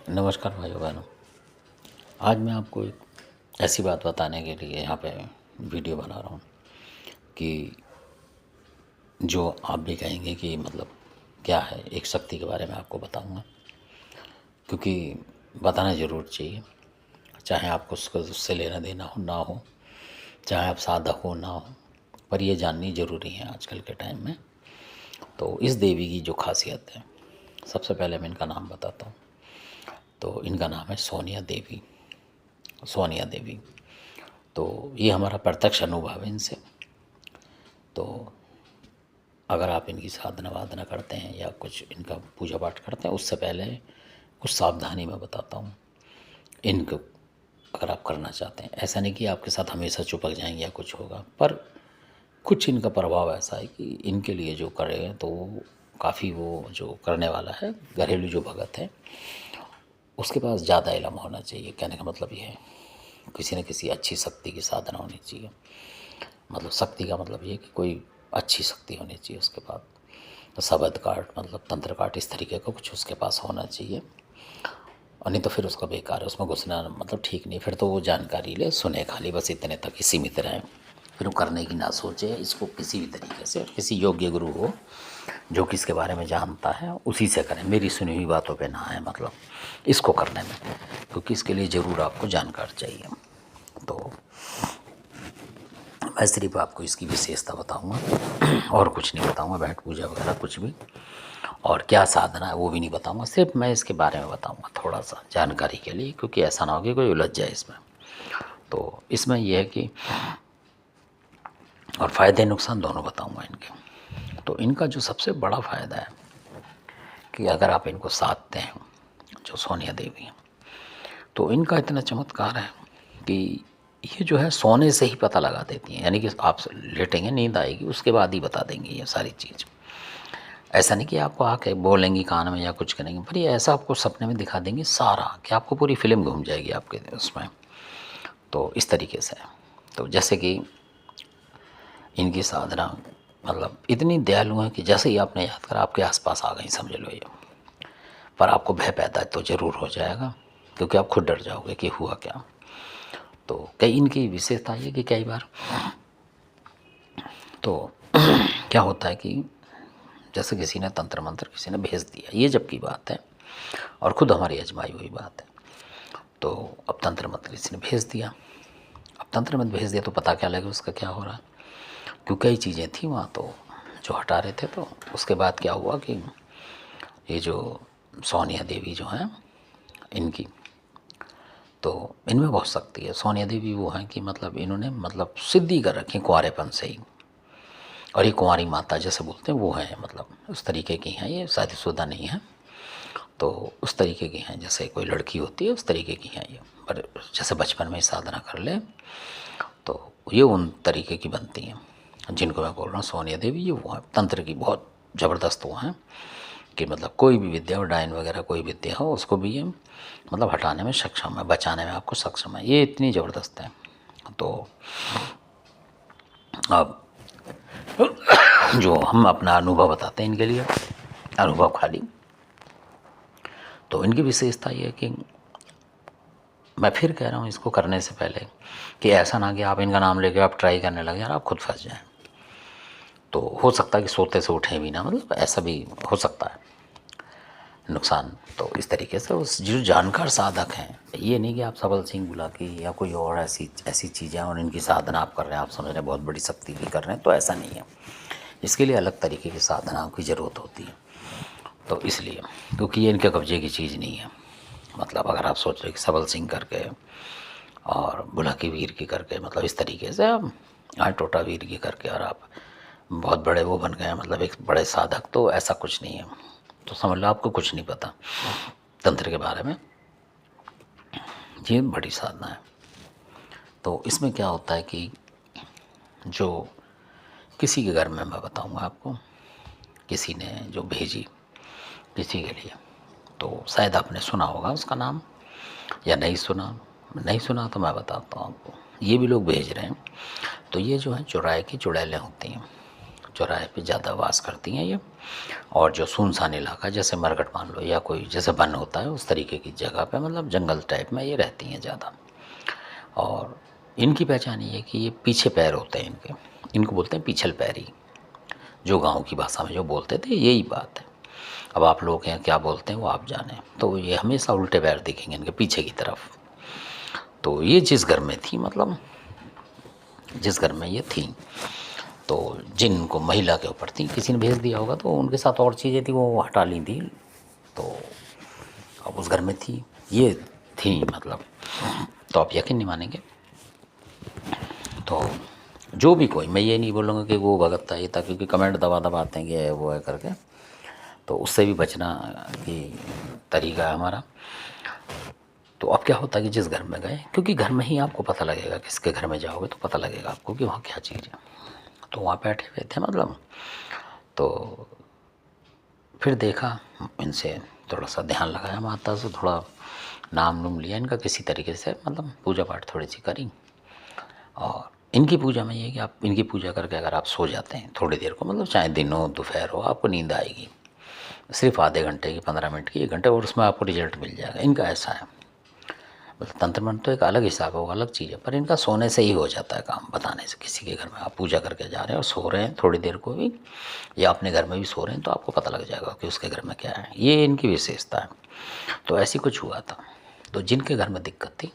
नमस्कार भाइयों बहनों। आज मैं आपको एक ऐसी बात बताने के लिए यहाँ पे वीडियो बना रहा हूँ कि जो आप भी कहेंगे कि मतलब क्या है, एक शक्ति के बारे में आपको बताऊँगा, क्योंकि बताना ज़रूर चाहिए। चाहे आपको उससे लेना देना हो ना हो, चाहे आप साधक हो ना हो, पर ये जाननी ज़रूरी है आजकल के टाइम में। तो इस देवी की जो खासियत है, सबसे पहले मैं इनका नाम बताता हूँ। तो इनका नाम है सोनिया देवी। सोनिया देवी, तो ये हमारा प्रत्यक्ष अनुभव है इनसे। तो अगर आप इनकी साधना वादना करते हैं या कुछ इनका पूजा पाठ करते हैं, उससे पहले कुछ सावधानी मैं बताता हूँ इनको। अगर आप करना चाहते हैं, ऐसा नहीं कि आपके साथ हमेशा चिपक जाएंगे या कुछ होगा, पर कुछ इनका प्रभाव ऐसा है कि इनके लिए जो करें तो काफ़ी वो जो करने वाला है, घरेलू जो भगत है, उसके पास ज़्यादा इलम होना चाहिए। कहने का मतलब ये है, किसी न किसी अच्छी शक्ति की साधना होनी चाहिए। मतलब शक्ति का मतलब ये कि कोई अच्छी शक्ति होनी चाहिए उसके पास। तो शबद काट मतलब तंत्र काट इस तरीके का कुछ उसके पास होना चाहिए, और नहीं तो फिर उसका बेकार है, उसमें घुसना मतलब ठीक नहीं। फिर तो वो जानकारी ले, सुने खाली, बस इतने तक ही सीमित रहें। फिर वो करने की ना सोचे इसको किसी भी तरीके से। किसी योग्य गुरु हो जो कि इसके बारे में जानता है, उसी से करें। मेरी सुनी हुई बातों पे ना आए मतलब इसको करने में, क्योंकि इसके लिए ज़रूर आपको जानकार चाहिए। तो मैं सिर्फ आपको इसकी विशेषता बताऊंगा और कुछ नहीं बताऊंगा, बैठ पूजा वगैरह कुछ भी, और क्या साधना है वो भी नहीं बताऊंगा। सिर्फ मैं इसके बारे में बताऊंगा थोड़ा सा जानकारी के लिए, क्योंकि ऐसा ना हो कि कोई उलझ जाए इसमें। तो इसमें यह है कि, और फ़ायदे नुकसान दोनों बताऊंगा इनके। तो इनका जो सबसे बड़ा फ़ायदा है कि अगर आप इनको साधते हैं, जो सोनिया देवी हैं, तो इनका इतना चमत्कार है कि ये जो है सोने से ही पता लगा देती हैं। यानी कि आप लेटेंगे, नींद आएगी, उसके बाद ही बता देंगी ये सारी चीज़। ऐसा नहीं कि आपको आके बोलेंगी कान में या कुछ करेंगे, पर ये ऐसा आपको सपने में दिखा देंगी सारा, कि आपको पूरी फिल्म घूम जाएगी आपके उसमें। तो इस तरीके से। तो जैसे कि इनकी साधना मतलब इतनी दयालु है कि जैसे ही आपने याद करा आपके आसपास आ गई, समझ लो ये। पर आपको भय पैदा तो ज़रूर हो जाएगा, क्योंकि आप खुद डर जाओगे कि हुआ क्या। तो कई इनकी विशेषता ये कि कई बार तो क्या होता है कि जैसे किसी ने तंत्र मंत्र किसी ने भेज दिया, ये जब की बात है और ख़ुद हमारी आजमाई हुई बात है। तो अब तंत्र मंत्र किसी ने भेज दिया, अब तंत्र मंत्र भेज दिया तो पता क्या लगे उसका क्या हो रहा है, क्योंकि कई चीज़ें थी वहाँ तो जो हटा रहे थे। तो उसके बाद क्या हुआ कि ये जो सोनिया देवी जो हैं इनकी, तो इनमें बहुत शक्ति है। सोनिया देवी वो हैं कि मतलब इन्होंने मतलब सिद्धि कर रखी कुंवारेपन से ही, और ये कुंवारी माता जैसे बोलते हैं वो हैं, मतलब उस तरीके की हैं। ये शादीशुदा नहीं है, तो उस तरीके की हैं जैसे कोई लड़की होती है उस तरीके की हैं ये। पर जैसे बचपन में ही साधना कर ले तो ये उन तरीके की बनती हैं जिनको मैं बोल रहा हूँ सोनिया देवी। ये वो हैं तंत्र की बहुत ज़बरदस्त वो हैं कि मतलब कोई भी विद्या और डायन वगैरह कोई विद्या हो उसको भी ये मतलब हटाने में सक्षम है, बचाने में आपको सक्षम है, ये इतनी ज़बरदस्त है। तो अब जो हम अपना अनुभव बताते हैं इनके लिए, अनुभव खाली, तो इनकी विशेषता ये है कि मैं फिर कह रहा हूँ इसको करने से पहले कि ऐसा ना कि आप इनका नाम लेके आप ट्राई करने लगे और आप खुद फंस जाएं। तो हो सकता है कि सोते से उठें भी ना, मतलब ऐसा भी हो सकता है नुकसान। तो इस तरीके से उस जो जानकार साधक हैं, ये नहीं कि आप सबल सिंह बुला के या कोई और ऐसी चीज़ें और इनकी साधना आप कर रहे हैं, आप समझ रहे हैं बहुत बड़ी शक्ति की कर रहे हैं, तो ऐसा नहीं है। इसके लिए अलग तरीके की साधनाओं की ज़रूरत होती है। तो इसलिए क्योंकि ये इनके कब्जे की चीज़ नहीं है। मतलब अगर आप सोच रहे कि सबल सिंह करके और बुलाकी वीर की करके, मतलब इस तरीके से आप टोटा वीर की करके और आप बहुत बड़े वो बन गए, मतलब एक बड़े साधक, तो ऐसा कुछ नहीं है। तो समझ लो आपको कुछ नहीं पता तंत्र के बारे में, ये बड़ी साधना है। तो इसमें क्या होता है कि जो किसी के घर में, मैं बताऊंगा आपको, किसी ने जो भेजी किसी के लिए, तो शायद आपने सुना होगा उसका नाम या नहीं सुना। नहीं सुना तो मैं बताता हूँ आपको। ये भी लोग भेज रहे हैं। तो ये जो है चुराए की चुड़ैलें होती हैं। चौराहे पे ज़्यादा वास करती हैं ये। और जो सुनसान इलाका जैसे मरघट मान लो या कोई जैसे वन होता है उस तरीके की जगह पे मतलब जंगल टाइप में ये रहती हैं ज़्यादा। और इनकी पहचान ये है कि ये पीछे पैर होते हैं इनके, इनको बोलते हैं पीछल पैरी। जो गाँव की भाषा में जो बोलते थे यही बात है। अब आप लोग हैं क्या बोलते हैं वो आप जाने। तो ये हमेशा उल्टे पैर दिखेंगे इनके पीछे की तरफ। तो ये जिस घर में थी मतलब जिस घर में ये थी तो जिनको महिला के ऊपर थी किसी ने भेज दिया होगा तो उनके साथ और चीज़ें थी वो हटा ली थी। तो अब उस घर में थी ये थी मतलब। तो आप यकीन नहीं मानेंगे। तो जो भी कोई, मैं ये नहीं बोलूँगा कि वो भगत था ये था, क्योंकि कमेंट दबा दबाते हैं कि है वो है करके, तो उससे भी बचना की तरीका है हमारा। तो अब क्या होता है कि जिस घर में गए, क्योंकि घर में ही आपको पता लगेगा, किसके घर में जाओगे तो पता लगेगा आपको कि वहाँ क्या चीज़ है। तो वहाँ बैठे हुए थे मतलब। तो फिर देखा इनसे थोड़ा सा ध्यान लगाया, माता से थोड़ा नाम नूम लिया इनका किसी तरीके से, मतलब पूजा पाठ थोड़ी सी करी। और इनकी पूजा में ये है कि आप इनकी पूजा करके अगर आप सो जाते हैं थोड़ी देर को, मतलब चाहे दिन हो दोपहर हो, आपको नींद आएगी। सिर्फ आधे घंटे की, 15 मिनट की, 1 घंटे, और उसमें आपको रिजल्ट मिल जाएगा। इनका ऐसा है। मतलब तंत्र मंत्र तो एक अलग हिसाब है, वो अलग चीज़ है, पर इनका सोने से ही हो जाता है काम, बताने से। किसी के घर में आप पूजा करके जा रहे हैं और सो रहे हैं थोड़ी देर को भी, या अपने घर में भी सो रहे हैं, तो आपको पता लग जाएगा कि उसके घर में क्या है। ये इनकी विशेषता है। तो ऐसी कुछ हुआ था। तो जिनके घर में दिक्कत थी,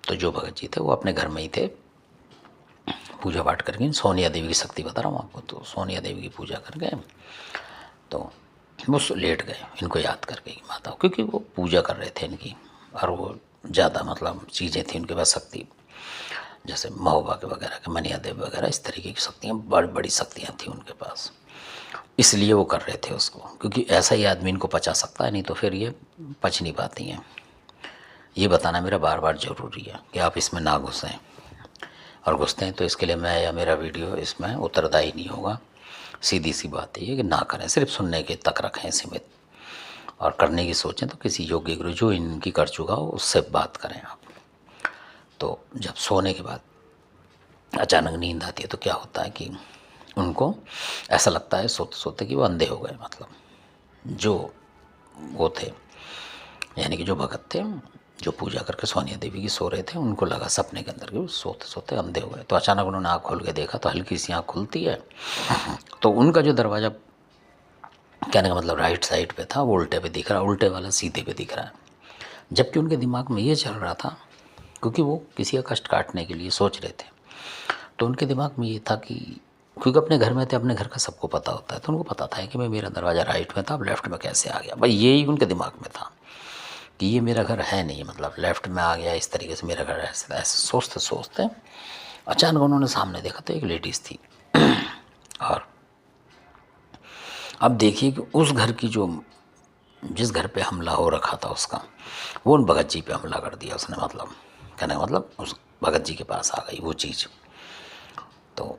तो जो भगत जी थे वो अपने घर में ही थे, पूजा पाठ करके। सोनिया देवी की शक्ति बता रहा हूँ आपको। तो सोनिया देवी की पूजा कर गए, तो वो लेट गए इनको याद करके माता, क्योंकि वो पूजा कर रहे थे इनकी। और वो ज़्यादा मतलब चीज़ें थी उनके पास, शक्ति, जैसे महोबा के वगैरह के, मनिया देव वगैरह, इस तरीके की शक्तियाँ, बड़ी बड़ी शक्तियाँ थी उनके पास। इसलिए वो कर रहे थे उसको, क्योंकि ऐसा ही आदमी इनको पचा सकता है, नहीं तो फिर ये पच नहीं पाती हैं। ये बताना मेरा बार बार ज़रूरी है कि आप इसमें ना घुसें, और घुसते हैं तो इसके लिए मैं या मेरा वीडियो इसमें उत्तरदायी नहीं होगा। सीधी सी बात है ये कि ना करें, सिर्फ सुनने के तक रखें सीमित, और करने की सोचें तो किसी योग्य गुरु जो इनकी कर चुका हो उससे बात करें आप। तो जब सोने के बाद अचानक नींद आती है तो क्या होता है कि उनको ऐसा लगता है सोते सोते कि वो अंधे हो गए। मतलब जो वो थे, यानी कि जो भगत थे, जो पूजा करके सोनिया देवी की सो रहे थे, उनको लगा सपने के अंदर कि वो सोते सोते अंधे हो गए। तो अचानक उन्होंने आँख खोल के देखा तो हल्की सी आँख खुलती है, तो उनका जो दरवाज़ा, कहने का मतलब राइट साइड पे था, वो उल्टे पे दिख रहा है, उल्टे वाला सीधे पे दिख रहा है। जबकि उनके दिमाग में ये चल रहा था, क्योंकि वो किसी का कष्ट काटने के लिए सोच रहे थे, तो उनके दिमाग में ये था कि, क्योंकि अपने घर में थे, अपने घर का सबको पता होता है, तो उनको पता था कि भाई मेरा दरवाज़ा राइट में था, अब लेफ़्ट में कैसे आ गया। भाई यही उनके दिमाग में था कि ये मेरा घर है नहीं, मतलब लेफ़्ट में आ गया, इस तरीके से मेरा घर ऐसे ऐसे सोचते सोचते अचानक उन्होंने सामने देखा तो एक लेडीज़ थी। और अब देखिए कि उस घर की जो, जिस घर पे हमला हो रखा था उसका, वो उन भगत जी पे हमला कर दिया उसने। मतलब कहने का मतलब उस भगत जी के पास आ गई वो चीज़। तो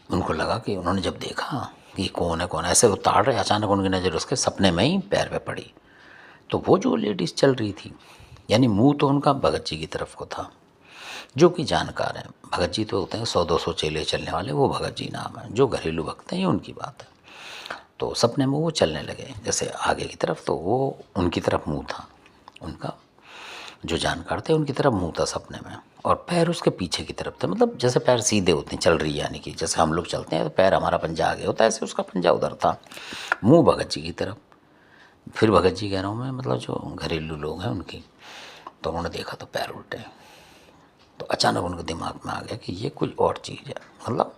उनको लगा कि, उन्होंने जब देखा कि कौन है कौन है, ऐसे उतार रहे, अचानक उनकी नज़र उसके सपने में ही पैर पे पड़ी। तो वो जो लेडीज़ चल रही थी, यानी मुंह तो उनका भगत जी की तरफ को था, जो कि जानकार हैं। भगत जी तो होते हैं 100-200 चेले चलने वाले, वो भगत जी नाम है। जो घरेलू भक्त हैं ये उनकी बात है। तो सपने में वो चलने लगे जैसे आगे की तरफ, तो वो उनकी तरफ मुंह था उनका, जो जानकार थे उनकी तरफ मुंह था सपने में, और पैर उसके पीछे की तरफ थे। मतलब जैसे पैर सीधे होते हैं, चल रही है, यानी कि जैसे हम लोग चलते हैं तो पैर हमारा पंजा आगे होता है, ऐसे उसका पंजा उधर था, मुंह भगत जी की तरफ। फिर भगत जी कह रहा हूँ मैं, मतलब जो घरेलू लोग हैं उनकी, तो उन्होंने देखा तो पैर उल्टे। तो अचानक उनके दिमाग में आ गया कि ये कुछ और चीज़ है। मतलब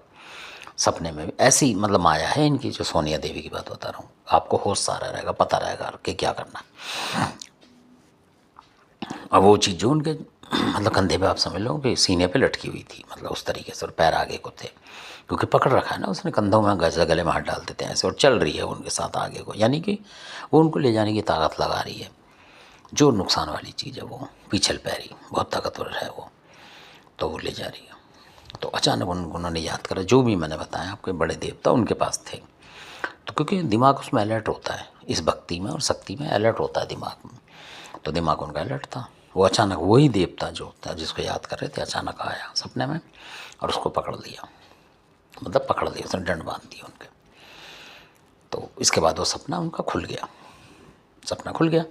सपने में भी ऐसी मतलब माया है इनकी, जो सोनिया देवी की बात बता रहा हूँ। आपको होश सारा रहेगा, पता रहेगा कि क्या करना है। अब वो चीज़ जो उनके मतलब कंधे पे, आप समझ लो कि सीने पे लटकी हुई थी, मतलब उस तरीके से, और पैर आगे को थे, क्योंकि पकड़ रखा है ना उसने कंधों में, गले में हाथ डाल देते हैं ऐसे, और चल रही है उनके साथ आगे को, यानी कि वो उनको ले जाने की ताकत लगा रही है। जो नुकसान वाली चीज़ है वो पीछल पैरी, बहुत ताकतवर है वो, तो वो ले जा रही है। तो अचानक उन्होंने याद करा, जो भी मैंने बताया आपके बड़े देवता उनके पास थे। तो क्योंकि दिमाग उसमें अलर्ट होता है, इस भक्ति में और शक्ति में अलर्ट होता है दिमाग में, तो दिमाग उनका अलर्ट था। वो अचानक वही देवता जो था जिसको याद कर रहे थे, अचानक आया सपने में और उसको पकड़ लिया। मतलब पकड़ लिया उसने, डंड बांध दिया उनके। तो इसके बाद वो सपना उनका खुल गया, सपना खुल गया।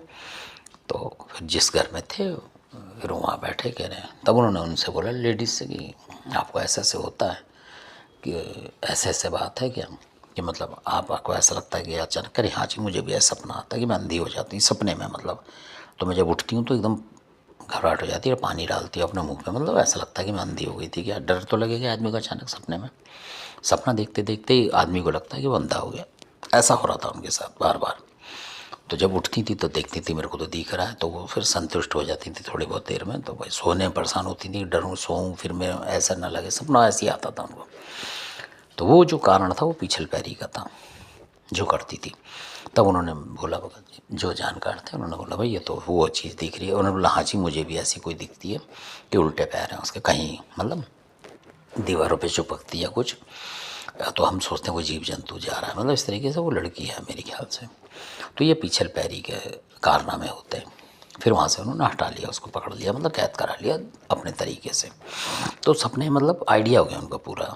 तो फिर जिस घर में थे फिर वहाँ बैठे कह रहे हैं, तब उन्होंने उनसे बोला लेडीज़ से कि आपको ऐसे ऐसे होता है, कि ऐसे ऐसे बात है क्या, कि मतलब आपको ऐसा लगता है कि अचानक, करे हाँ जी मुझे भी ऐसा सपना आता है कि मैं अंधी हो जाती हूँ सपने में, मतलब तो मैं जब उठती हूँ तो एकदम घबराहट हो जाती है, पानी डालती है अपने मुंह पे, मतलब ऐसा लगता है कि मैं अंधी हो गई थी। क्या डर तो लगेगा आदमी को अचानक सपने में, सपना देखते देखते ही आदमी को लगता है कि वो अंधा हो गया। ऐसा हो रहा था उनके साथ बार बार। तो जब उठती थी तो देखती थी मेरे को तो दिख रहा है, तो वो फिर संतुष्ट हो जाती थी थोड़ी बहुत देर में। तो भाई सोने में परेशान होती थी, डरूँ सोऊं फिर मैं ऐसा ना लगे, सपना ऐसे ही आता था उनको। तो वो जो कारण था वो पीछल पैरी का था जो करती थी। तब उन्होंने बोला, भगत जी जो जानकार थे उन्होंने बोला भाई ये तो वो चीज़ दिख रही है। उन्होंने बोला हाँ जी मुझे भी ऐसी कोई दिखती है कि उल्टे पैर हैं उसके, कहीं मतलब दीवारों पे चिपकती है कुछ, तो हम सोचते हैं वो जीव जंतु जा रहा है, मतलब इस तरीके से वो लड़की है मेरे ख्याल से। तो ये पीछल पैरी के कारनामे होते हैं। फिर वहाँ से उन्होंने हटा लिया, उसको पकड़ लिया, मतलब कैद करा लिया अपने तरीके से। तो सपने मतलब आइडिया हो गया उनका पूरा,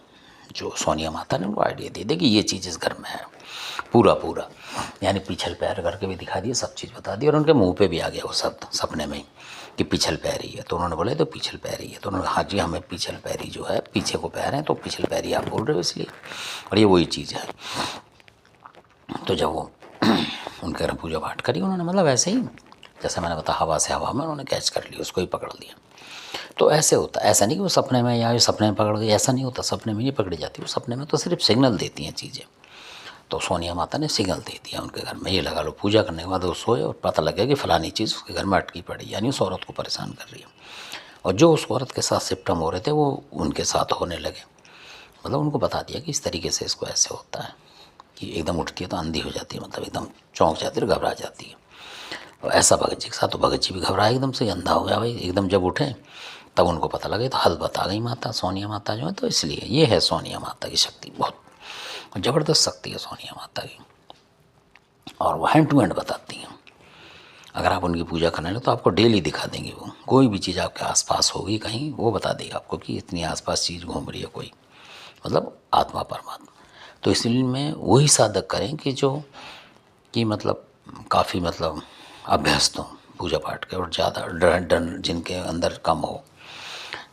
जो सोनिया माता ने उनको आइडिया दे दिया कि ये चीज़ इस घर में है पूरा पूरा, यानी पीछल पैर करके भी दिखा दिया, सब चीज़ बता दी, और उनके मुंह पे भी आ गया वो शब्द सपने में ही कि पीछल पैरी है। तो उन्होंने बोला तो पीछल पैरी है, तो उन्होंने हाँ जी हमें पीछल पैरी जो है, पीछे को पैर हैं तो पीछल पैरी आप बोल रहे हो इसलिए, और ये वही चीज़ है। तो जब वो उनके घर पूजा पाठ करी उन्होंने, मतलब ऐसे ही जैसे मैंने बताया हवा से हवा में उन्होंने कैच कर लिया, उसको ही पकड़ लिया। तो ऐसे होता है, ऐसा नहीं कि वो सपने में या सपने में पकड़ गई, ऐसा नहीं होता, सपने में नहीं पकड़ी जाती वो, सपने में तो सिर्फ सिग्नल देती हैं चीज़ें। तो सोनिया माता ने सिग्नल दे दिया उनके घर में, ये लगा लो पूजा करने के बाद वो सोए और पता लग गया कि फलानी चीज़ उसके घर में अटकी पड़ी, यानी उस औरत को परेशान कर रही है। और जो उस औरत के साथ सिम्टम हो रहे थे वो उनके साथ होने लगे, मतलब उनको बता दिया कि इस तरीके से इसको ऐसे होता है कि एकदम उठती है तो अंधी हो जाती है, मतलब एकदम चौंक जाती है, घबरा जाती है। और ऐसा भगत जी के साथ, तो भगत जी भी घबराए एकदम से, अंधा हो गया भाई एकदम। जब उठे तब उनको पता लगे, तो हल बता गई माता, सोनिया माता जो है। तो इसलिए ये है सोनिया माता की शक्ति, बहुत ज़बरदस्त शक्ति है सोनिया माता की, और वो हैंड टू हैंड बताती हैं। अगर आप उनकी पूजा करने लगे तो आपको डेली दिखा देंगे, वो कोई भी चीज़ आपके आसपास होगी कहीं वो बता देगा आपको कि इतनी आसपास चीज़ घूम रही है कोई, मतलब आत्मा परमात्मा। तो इसलिए में वही साधक करें कि जो कि मतलब काफ़ी मतलब अभ्यस्त हों पूजा पाठ के, और ज़्यादा डर जिनके अंदर कम हो।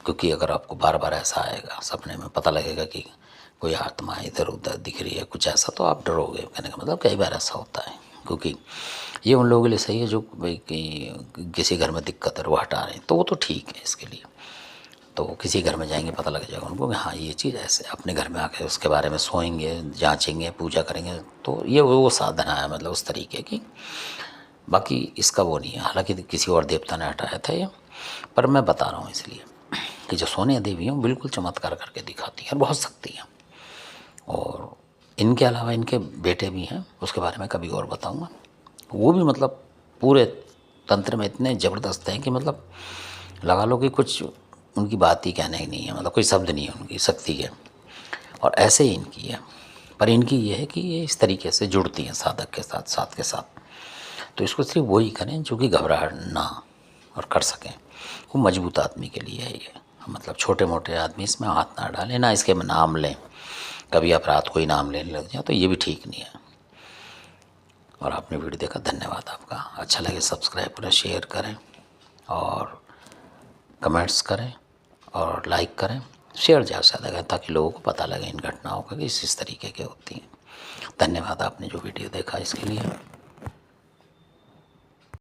क्योंकि अगर आपको बार बार ऐसा आएगा सपने में, पता लगेगा कि कोई आत्मा इधर उधर दिख रही है कुछ ऐसा, तो आप डरोगे। कहने का मतलब कई बार ऐसा होता है, क्योंकि ये उन लोगों के लिए सही है जो भाई किसी घर में दिक्कत है वो हटा रहे हैं, तो वो तो ठीक है इसके लिए। तो किसी घर में जाएंगे पता लग जाएगा उनको कि हाँ ये चीज़ ऐसे, अपने घर में आके उसके बारे में सोएंगे, जांचेंगे, पूजा करेंगे, तो ये वो साधना है मतलब उस तरीके की। बाकी इसका वो नहीं है, हालांकि किसी और देवता ने हटाया था ये, पर मैं बता रहा हूँ इसलिए कि जो सोनिया देवी हैं बिल्कुल चमत्कार करके दिखाती हैं, बहुत शक्ति हैं। और इनके अलावा इनके बेटे भी हैं, उसके बारे में कभी और बताऊँगा। वो भी मतलब पूरे तंत्र में इतने ज़बरदस्त हैं कि मतलब लगा लो कि कुछ उनकी बात ही कहने ही नहीं है, मतलब कोई शब्द नहीं है उनकी शक्ति के। और ऐसे ही इनकी है, पर इनकी ये है कि ये इस तरीके से जुड़ती हैं साधक के साथ, साथ के साथ। तो इसको सिर्फ वही करें जो कि घबराहट ना और कर सकें, वो मजबूत आदमी के लिए है ये। मतलब छोटे मोटे आदमी इसमें हाथ ना डालें, ना इसके नाम लें, कभी आप रात को ही नाम लेने लग जाए तो ये भी ठीक नहीं है। और आपने वीडियो देखा, धन्यवाद आपका। अच्छा लगे सब्सक्राइब करें, शेयर करें और कमेंट्स करें और लाइक करें, शेयर ज़्यादा से ज़्यादा करें ताकि लोगों को पता लगे इन घटनाओं का कि इस तरीके के होती हैं। धन्यवाद आपने जो वीडियो देखा इसके लिए।